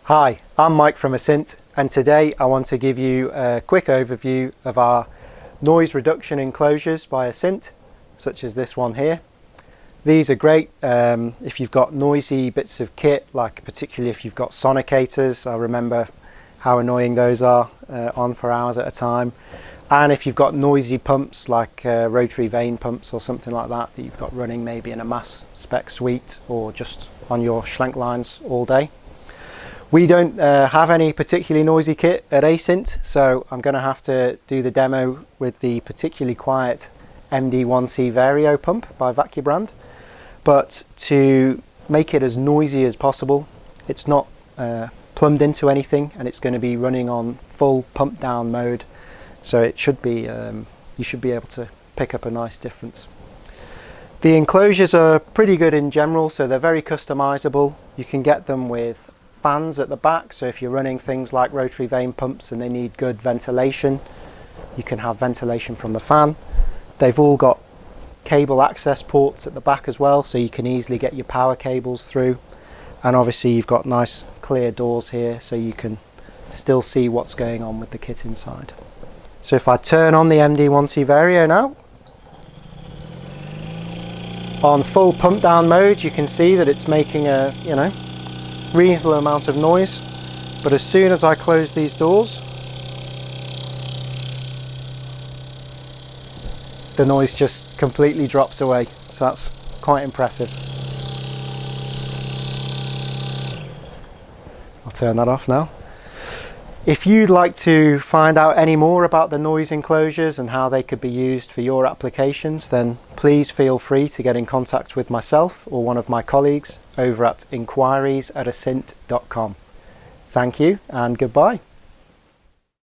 Hi, I'm Mike from Asint, and today I want to give you a quick overview of our noise reduction enclosures by Asint, such as this one here. These are great if you've got noisy bits of kit, like particularly if you've got sonicators. I remember how annoying those are on for hours at a time. And if you've got noisy pumps like rotary vane pumps or something like that you've got running maybe in a mass spec suite or just on your schlenk lines all day. We don't have any particularly noisy kit at Asint, so I'm going to have to do the demo with the particularly quiet MD1C Vario pump by Vacubrand. But to make it as noisy as possible, it's not plumbed into anything, and it's going to be running on full pump down mode, so it should be you should be able to pick up a nice difference. The enclosures are pretty good in general, so they're very customizable. You can get them with fans at the back, so if you're running things like rotary vane pumps and they need good ventilation, you can have ventilation from the fan. They've all got cable access ports at the back as well, so you can easily get your power cables through, and obviously you've got nice clear doors here so you can still see what's going on with the kit inside. So if I turn on the MD1C Vario now, on full pump down mode, you can see that it's making a reasonable amount of noise, but as soon as I close these doors, the noise just completely drops away, so that's quite impressive. I'll turn that off now. If you'd like to find out any more about the noise enclosures and how they could be used for your applications, then please feel free to get in contact with myself or one of my colleagues over at inquiries@asint.com. Thank you and goodbye.